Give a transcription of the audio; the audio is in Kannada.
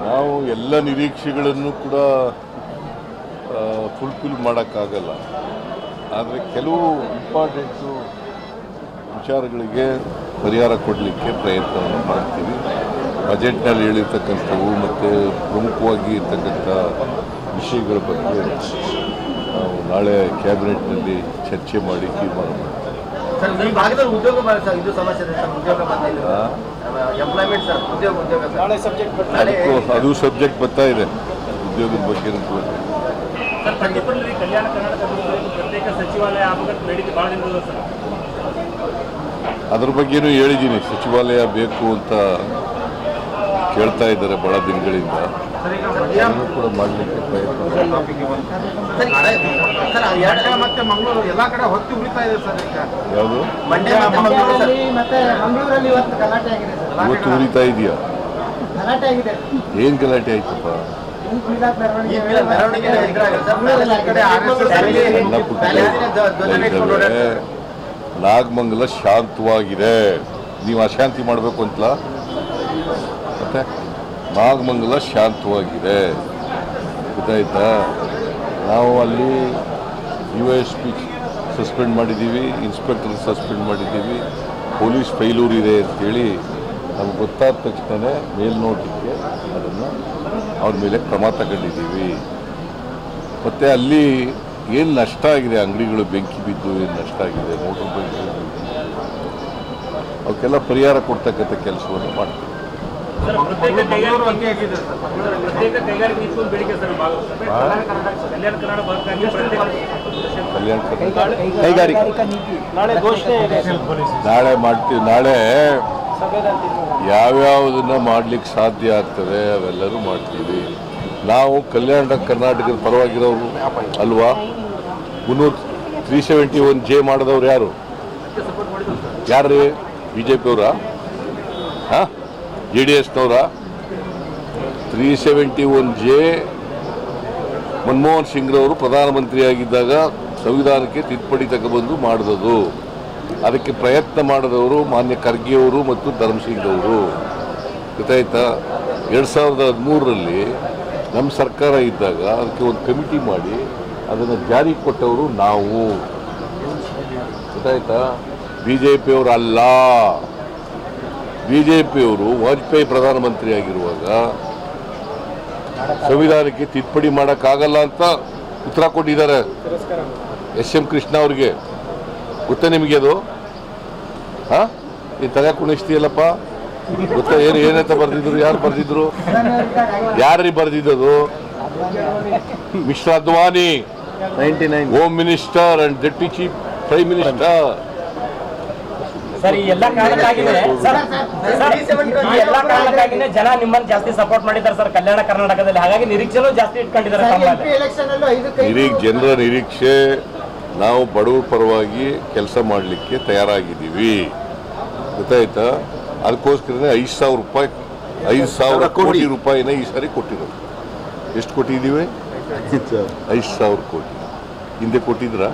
ನಾವು ಎಲ್ಲ ನಿರೀಕ್ಷೆಗಳನ್ನು ಕೂಡ ಫುಲ್ಫಿಲ್ ಮಾಡೋಕ್ಕಾಗಲ್ಲ. ಆದರೆ ಕೆಲವು ಇಂಪಾರ್ಟೆಂಟು ವಿಚಾರಗಳಿಗೆ ಪರಿಹಾರ ಕೊಡಲಿಕ್ಕೆ ಪ್ರಯತ್ನವನ್ನು ಮಾಡ್ತೀವಿ. ಬಜೆಟ್ನಲ್ಲಿ ಹೇಳಿರ್ತಕ್ಕಂಥವು ಮತ್ತು ಪ್ರಮುಖವಾಗಿ ಇರ್ತಕ್ಕಂಥ ವಿಷಯಗಳ ಬಗ್ಗೆ ನಾವು ನಾಳೆ ಕ್ಯಾಬಿನೆಟ್ನಲ್ಲಿ ಚರ್ಚೆ ಮಾಡಿ ತೀರ್ಮಾನ ಮಾಡ್ತೀವಿ. ಅದು ಸಬ್ಜೆಕ್ಟ್ ಬರ್ತಾ ಇದೆ ಉದ್ಯೋಗದ ಬಗ್ಗೆ. ಅದ್ರ ಬಗ್ಗೆನೂ ಹೇಳಿದ್ದೀನಿ. ಸಚಿವಾಲಯ ಬೇಕು ಅಂತ ಕೇಳ್ತಾ ಇದ್ದಾರೆ ಬಹಳ ದಿನಗಳಿಂದ. ಅದನ್ನು ಕೂಡ ಮಾಡಲಿಕ್ಕೆ ಪ್ರಯತ್ನ. ಯಾವುದು ಇವತ್ತು ಉರಿತಾ ಇದೆಯಾ? ಏನ್ ಗಲಾಟೆ ಆಯ್ತಪ್ಪ? ನಾಗಮಂಗಲ ಶಾಂತವಾಗಿದೆ. ನೀವು ಅಶಾಂತಿ ಮಾಡಬೇಕು ಅಂತಲ್ಲ. ಮತ್ತೆ ನಾಗಮಂಗಲ ಶಾಂತವಾಗಿದೆ, ಗೊತ್ತಾಯ್ತಾ? ನಾವು ಅಲ್ಲಿ USP ಸಸ್ಪೆಂಡ್ ಮಾಡಿದ್ದೀವಿ, ಇನ್ಸ್ಪೆಕ್ಟರ್ ಸಸ್ಪೆಂಡ್ ಮಾಡಿದ್ದೀವಿ. ಪೊಲೀಸ್ ಫೈಲೂರ್ ಇದೆ ಅಂತೇಳಿ ನಮ್ಗೆ ಗೊತ್ತಾದ ತಕ್ಷಣ ಮೇಲ್ನೋಟಕ್ಕೆ ಅದನ್ನು ಅವ್ರ ಮೇಲೆ ಕ್ರಮ ತಗೊಂಡಿದ್ದೀವಿ. ಮತ್ತು ಅಲ್ಲಿ ಏನು ನಷ್ಟ ಆಗಿದೆ, ಅಂಗಡಿಗಳು ಬೆಂಕಿ ಬಿದ್ದು ಏನು ನಷ್ಟ ಆಗಿದೆ, ಮೋಟರ್ ಬೈಕ್ ಅವಕ್ಕೆಲ್ಲ ಪರಿಹಾರ ಕೊಡ್ತಕ್ಕಂಥ ಕೆಲಸವನ್ನು ಮಾಡ್ತೀವಿ. ನಾಳೆ ಮಾಡ್ತೀವಿ. ನಾಳೆ ಯಾವ್ಯಾವುದನ್ನ ಮಾಡ್ಲಿಕ್ಕೆ ಸಾಧ್ಯ ಆಗ್ತದೆ ಅವೆಲ್ಲರೂ ಮಾಡ್ತೀವಿ. ನಾವು ಕಲ್ಯಾಣ ಕರ್ನಾಟಕದ ಪರವಾಗಿರೋರು ಅಲ್ವಾ? 371J ಮಾಡಿದವ್ರು ಯಾರು? ಯಾರ್ರೀ? BJP ಅವರ? JDSನವರ? 371J ಮನಮೋಹನ್ ಸಿಂಗ್ರವರು ಪ್ರಧಾನಮಂತ್ರಿಯಾಗಿದ್ದಾಗ ಸಂವಿಧಾನಕ್ಕೆ ತಿದ್ದುಪಡಿ ತಗೊಬಂದು ಮಾಡಿದದು. ಅದಕ್ಕೆ ಪ್ರಯತ್ನ ಮಾಡಿದವರು ಮಾನ್ಯ ಖರ್ಗೆಯವರು ಮತ್ತು ಧರ್ಮಸಿಂಗ್ ಅವರು, ಗೊತ್ತಾಯ್ತಾ? 2013ರಲ್ಲಿ ನಮ್ಮ ಸರ್ಕಾರ ಇದ್ದಾಗ ಅದಕ್ಕೆ ಒಂದು ಕಮಿಟಿ ಮಾಡಿ ಅದನ್ನು ಜಾರಿ ಕೊಟ್ಟವರು ನಾವು, ಗೊತ್ತಾಯ್ತಾ? BJP ಅವರು ಅಲ್ಲ. BJP ಅವರು ವಾಜಪೇಯಿ ಪ್ರಧಾನಮಂತ್ರಿ ಆಗಿರುವಾಗ ಸಂವಿಧಾನಕ್ಕೆ ತಿದ್ದುಪಡಿ ಮಾಡೋಕ್ಕಾಗಲ್ಲ ಅಂತ ಉತ್ತರ ಕೊಟ್ಟಿದ್ದಾರೆ SM ಕೃಷ್ಣ ಅವ್ರಿಗೆ. ಗೊತ್ತಾ ನಿಮಗೆ ಅದು? ಈ ತಲೆ ಕುಣಿಸ್ತೀಯಲ್ಲಪ್ಪ, ಗೊತ್ತಾ? ಏನಂತ ಬರ್ದಿದ್ರು? ಯಾರು ಬರ್ದಿದ್ರು? ಯಾರ್ರೀ ಬರ್ದಿದ್ದದು? Mister Advani, 99 home minister and deputy chief prime minister. Sir, ಈ ಎಲ್ಲ ಕಾರಣಕ್ಕಾಗಿನೇ ಜನ ನಿಮ್ಮನ್ನು ಜಾಸ್ತಿ ಸಪೋರ್ಟ್ ಮಾಡಿದ್ದಾರೆ ಸರ್ ಕಲ್ಯಾಣ ಕರ್ನಾಟಕದಲ್ಲಿ. ಹಾಗಾಗಿ ನಿರೀಕ್ಷೆನೂ ಜಾಸ್ತಿ ಇಟ್ಕೊಂಡಿದ್ದಾರೆ. ಜನರ ನಿರೀಕ್ಷೆ, ನಾವು ಬಡವರ ಪರವಾಗಿ ಕೆಲಸ ಮಾಡಲಿಕ್ಕೆ ತಯಾರಾಗಿದ್ದೀವಿ, ಗೊತ್ತಾಯ್ತಾ? ಅದಕ್ಕೋಸ್ಕರನೇ 5,000 ಕೋಟಿ ರೂಪಾಯಿನ ಈ ಸಾರಿ ಕೊಟ್ಟಿರೋದು. ಎಷ್ಟು ಕೊಟ್ಟಿದ್ದೀವಿ? 5,000 ಕೋಟಿ. ಹಿಂದೆ ಕೊಟ್ಟಿದ್ರಾ?